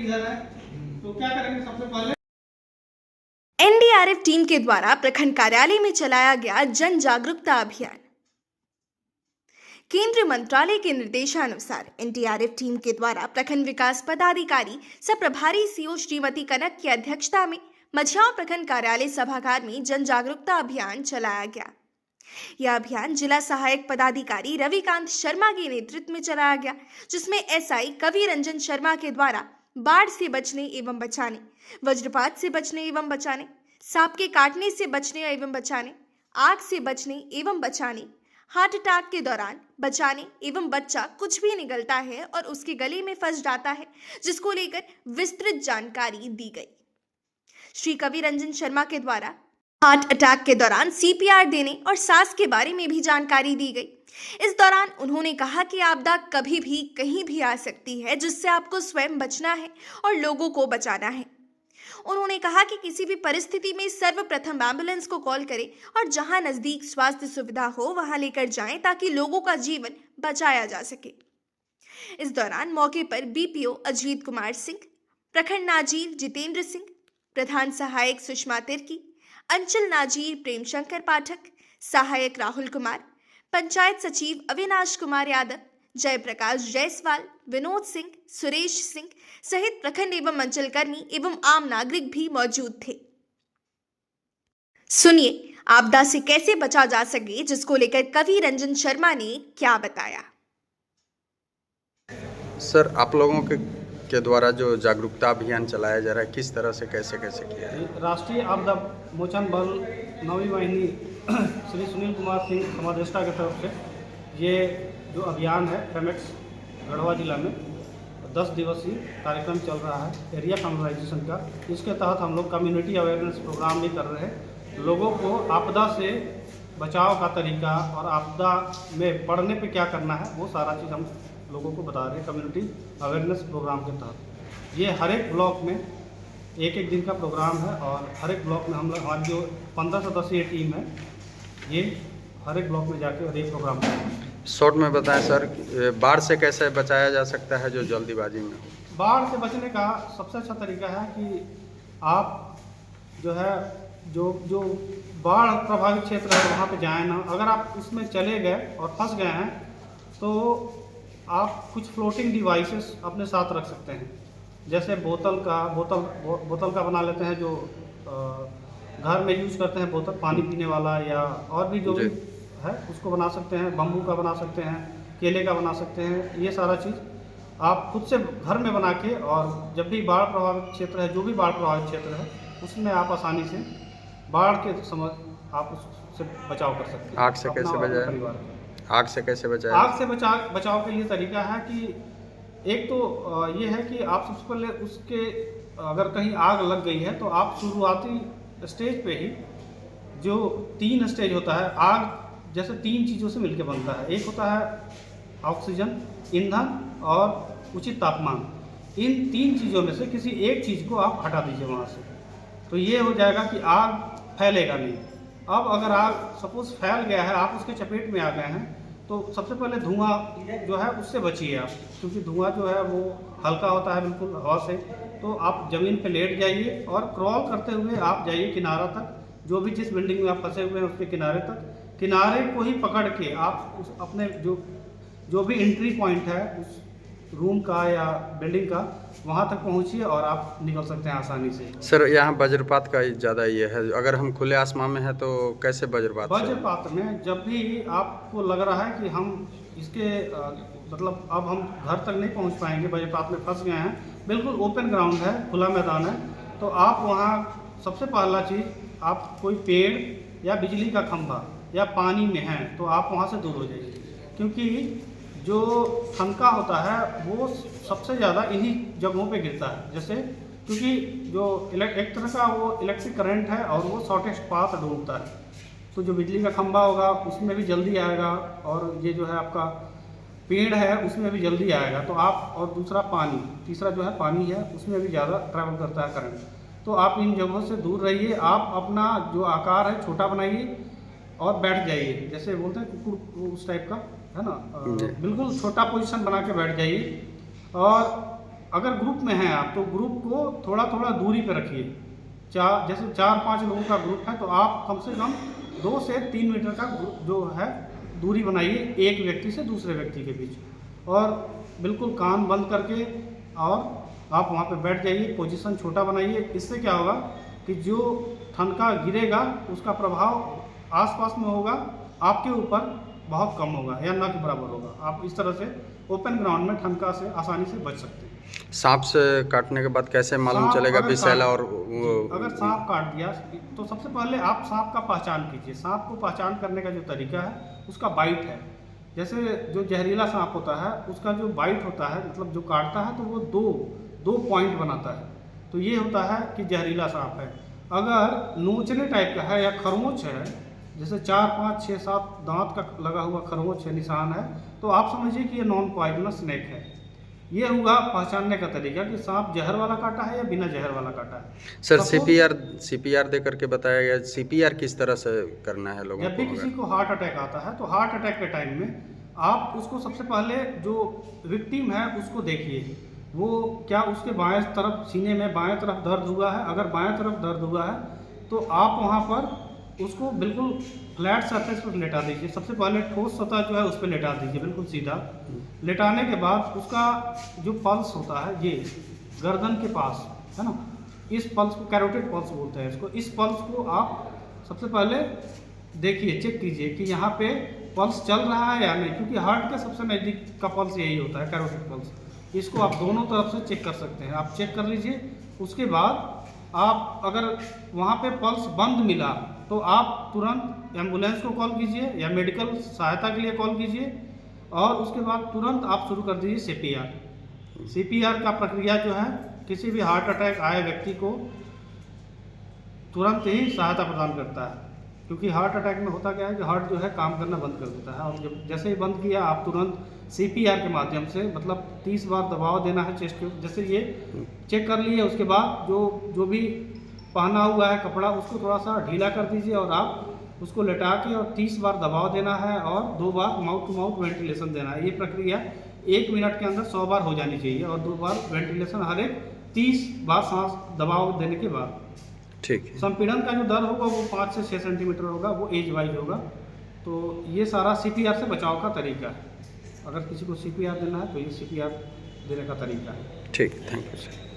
Season है, तो क्या करेंगे सबसे पहले। एनडीआरएफ टीम के द्वारा प्रखंड कार्यालय में चलाया गया जन जागरूकता अभियान। केंद्रीय मंत्रालय के निर्देशानुसार एनडीआरएफ टीम के द्वारा प्रखंड विकास पदाधिकारी सह प्रभारी सीओ श्रीमती कनक की अध्यक्षता में मझियाव प्रखंड कार्यालय सभागार में जन जागरूकता अभियान चलाया गया। यह अभियान जिला सहायक पदाधिकारी रविकांत शर्मा के नेतृत्व में चलाया गया, जिसमें एसआई कवि रंजन शर्मा के द्वारा बाढ़ से बचने एवं बचाने, वज्रपात से बचने एवं बचाने, सांप के काटने से बचने एवं बचाने, आग से बचने एवं बचाने, हार्ट अटैक के दौरान बचाने एवं बच्चा कुछ भी निगलता है और उसके गले में फंस जाता है, जिसको लेकर विस्तृत जानकारी दी गई। श्री कवि रंजन शर्मा के द्वारा हार्ट अटैक के दौरान सीपीआर देने और सांस के बारे में भी जानकारी दी गई। इस दौरान उन्होंने कहा कि आपदा कभी भी कहीं भी आ सकती है, जिससे आपको स्वयं बचना है और लोगों को बचाना है। उन्होंने कहा कि किसी भी परिस्थिति में सर्वप्रथम एम्बुलेंस को कॉल करें और जहां नजदीक स्वास्थ्य सुविधा हो वहां लेकर जाएं, ताकि लोगों का जीवन बचाया जा सके। इस दौरान मौके पर बीपीओ अजीत कुमार सिंह, प्रखंड नाजीर जितेंद्र सिंह, प्रधान सहायक सुषमा तिर्की, अंचल नाजीर प्रेम शंकर पाठक, सहायक राहुल कुमार, पंचायत सचिव अविनाश कुमार यादव, जयप्रकाश जायसवाल, विनोद सिंह, सुरेश सिंह सहित प्रखंड एवं अंचल कर्मी एवं आम नागरिक भी मौजूद थे। सुनिए आपदा से कैसे बचा जा सके, जिसको लेकर कवि रंजन शर्मा ने क्या बताया। सर, आप लोगों के द्वारा जो जागरूकता अभियान चलाया जा रहा है, किस तरह से कैसे किया है? राष्ट्रीय आपदा मोचन बल 9वीं वाहिनी श्री सुनील कुमार सिंह समादेष्टा की तरफ से ये जो अभियान है फेमेक्स गढ़वा जिला में 10 दिवसीय कार्यक्रम चल रहा है एरिया कम्युनलाइजेशन का। इसके तहत हम लोग कम्युनिटी अवेयरनेस प्रोग्राम भी कर रहे हैं। लोगों को आपदा से बचाव का तरीका और आपदा में पड़ने पे क्या करना है वो सारा चीज़ हम लोगों को बता रहे हैं कम्युनिटी अवेयरनेस प्रोग्राम के तहत। ये हर एक ब्लॉक में एक दिन का प्रोग्राम है और हर एक ब्लॉक में हम लोग हमारी जो 15 सदस्यीय टीम है ये हर एक ब्लॉक में जाके और ये प्रोग्राम करते हैं। शॉर्ट में बताएं सर, बाढ़ से कैसे बचाया जा सकता है जो जल्दीबाजी में हो? बाढ़ से बचने का सबसे अच्छा तरीका है कि आप जो है जो बाढ़ प्रभावित क्षेत्र है वहाँ पे जाएं ना। अगर आप उसमें चले गए और फंस गए हैं तो आप कुछ फ्लोटिंग डिवाइसेस अपने साथ रख सकते हैं, जैसे बोतल का बना लेते हैं, जो घर में यूज करते हैं बोतल पानी पीने वाला, या और भी जो भी है उसको बना सकते हैं। बम्बू का बना सकते हैं, केले का बना सकते हैं। ये सारा चीज़ आप खुद से घर में बना के, और जब भी बाढ़ प्रभावित क्षेत्र है, जो भी बाढ़ प्रभावित क्षेत्र है उसमें आप आसानी से बाढ़ के समय आप उससे बचाव कर सकते हैं। आग से कैसे बचाएं? आग से कैसे बचाएं? आग से बचाव के लिए तरीका है कि एक तो ये है कि आप सबसे पहले उसके अगर कहीं आग लग गई है तो आप शुरुआती स्टेज पे ही जो 3 स्टेज होता है, आग जैसे 3 चीज़ों से मिलकर बनता है। एक होता है ऑक्सीजन, ईंधन और उचित तापमान। इन 3 चीज़ों में से किसी एक चीज़ को आप हटा दीजिए वहाँ से, तो ये हो जाएगा कि आग फैलेगा नहीं। अब अगर आग सपोज फैल गया है, आप उसके चपेट में आ गए हैं, तो सबसे पहले धुआं जो है उससे बचिए आप, क्योंकि धुआं जो है वो हल्का होता है बिल्कुल हवा से। तो आप ज़मीन पे लेट जाइए और क्रॉल करते हुए आप जाइए किनारा तक, जो भी जिस बिल्डिंग में आप फंसे हुए हैं उसके किनारे तक। किनारे को ही पकड़ के आप उस अपने जो भी एंट्री पॉइंट है उस रूम का या बिल्डिंग का, वहाँ तक पहुँचिए और आप निकल सकते हैं आसानी से। सर, यहाँ वज्रपात का ज़्यादा ये है, अगर हम खुले आसमान में हैं तो कैसे वज्रपात में जब भी आपको लग रहा है कि हम इसके मतलब अब हम घर तक नहीं पहुँच पाएंगे, वज्रपात में फंस गए हैं, बिल्कुल ओपन ग्राउंड है, खुला मैदान है, तो आप वहाँ सबसे पहला चीज़, आप कोई पेड़ या बिजली का खंभा या पानी में हैं तो आप वहाँ से दूर हो जाइए, क्योंकि जो ठनका होता है वो सबसे ज़्यादा इन्हीं जगहों पे गिरता है। जैसे क्योंकि जो एक तरह का वो इलेक्ट्रिक करंट है और वो शॉर्टेस्ट पाथ ढूंढता है, तो जो बिजली का खंभा होगा उसमें भी जल्दी आएगा, और ये जो है आपका पेड़ है उसमें भी जल्दी आएगा। तो आप, और दूसरा पानी, तीसरा जो है पानी है उसमें भी ज़्यादा ट्रैवल करता है करंट। तो आप इन जगहों से दूर रहिए। आप अपना जो आकार है छोटा बनाइए और बैठ जाइए, जैसे बोलते हैं कुकुर उस टाइप का, है ना, बिल्कुल छोटा पोजीशन बना के बैठ जाइए। और अगर ग्रुप में हैं आप तो ग्रुप को थोड़ा थोड़ा दूरी पे रखिए। जैसे 4-5 लोगों का ग्रुप है तो आप कम से कम 2 से 3 मीटर का जो है दूरी बनाइए एक व्यक्ति से दूसरे व्यक्ति के बीच, और बिल्कुल कान बंद करके और आप वहाँ पे बैठ जाइए, पोजीशन छोटा बनाइए। इससे क्या होगा कि जो ठनका गिरेगा उसका प्रभाव आसपास में होगा, आपके ऊपर बहुत कम होगा या न के बराबर होगा। आप इस तरह से ओपन ग्राउंड में ठनका से आसानी से बच सकते हैं। सांप से काटने के बाद कैसे मालूम चलेगा विषैला और अगर सांप काट दिया तो सबसे पहले आप सांप का पहचान कीजिए। सांप को पहचान करने का जो तरीका है उसका बाइट है। जैसे जो जहरीला सांप होता है उसका जो बाइट होता है, मतलब जो काटता है तो वो दो पॉइंट बनाता है, तो ये होता है कि जहरीला सांप है। अगर नोचने टाइप का है या खरगोश है, जैसे 4, 5, 6, 7 दांत का लगा हुआ खरगोश है, निशान है, तो आप समझिए कि ये नॉन पॉइजनस स्नेक है। ये होगा पहचानने का तरीका कि सांप जहर वाला काटा है या बिना जहर वाला काटा है। सर सीपीआर दे करके बताया गया, सीपीआर किस तरह से करना है लोगों को? जब भी किसी को हार्ट अटैक आता है तो हार्ट अटैक के टाइम में आप उसको सबसे पहले जो विक्टिम है उसको देखिए, वो क्या उसके बाएं तरफ सीने में बाएं तरफ दर्द हुआ है। अगर बाएं तरफ दर्द हुआ है तो आप वहाँ पर उसको बिल्कुल फ्लैट सरफेस पर लेटा दीजिए। सबसे पहले ठोस सतह जो है उस पर लेटा दीजिए, बिल्कुल सीधा। लेटाने के बाद उसका जो पल्स होता है ये गर्दन के पास है ना, इस पल्स को कैरोटिड पल्स बोलते हैं इसको। इस पल्स को आप सबसे पहले देखिए, चेक कीजिए कि यहाँ पे पल्स चल रहा है या नहीं, क्योंकि हार्ट के सबसे नज़दीक का पल्स यही होता है, कैरोटिड पल्स। इसको आप दोनों तरफ से चेक कर सकते हैं। आप चेक कर लीजिए, उसके बाद आप अगर वहाँ पे पल्स बंद मिला तो आप तुरंत एम्बुलेंस को कॉल कीजिए या मेडिकल सहायता के लिए कॉल कीजिए, और उसके बाद तुरंत आप शुरू कर दीजिए सीपीआर। सीपीआर का प्रक्रिया जो है किसी भी हार्ट अटैक आए व्यक्ति को तुरंत ही सहायता प्रदान करता है, क्योंकि हार्ट अटैक में होता क्या है कि हार्ट जो है काम करना बंद कर देता है, और जब जैसे ही बंद किया आप तुरंत सीपीआर के माध्यम से, मतलब 30 बार दबाव देना है चेस्ट के। जैसे ये चेक कर लिए, उसके बाद जो भी पहना हुआ है कपड़ा उसको थोड़ा सा ढीला कर दीजिए और आप उसको लेटा के और 30 बार दबाव देना है और 2 बार माउथ टू माउथ वेंटिलेशन देना है। ये प्रक्रिया 1 मिनट के अंदर 100 बार हो जानी चाहिए, और 2 बार वेंटिलेशन हर एक 30 बार सांस दबाव देने के बाद। ठीक है। संपीड़न का जो दर होगा वो 5 से 6 सेंटीमीटर होगा, वो एज वाइज होगा। तो ये सारा सीपीआर से बचाव का तरीका है। अगर किसी को सीपीआर देना है तो ये सीपीआर देने का तरीका है। ठीक, थैंक यू सर।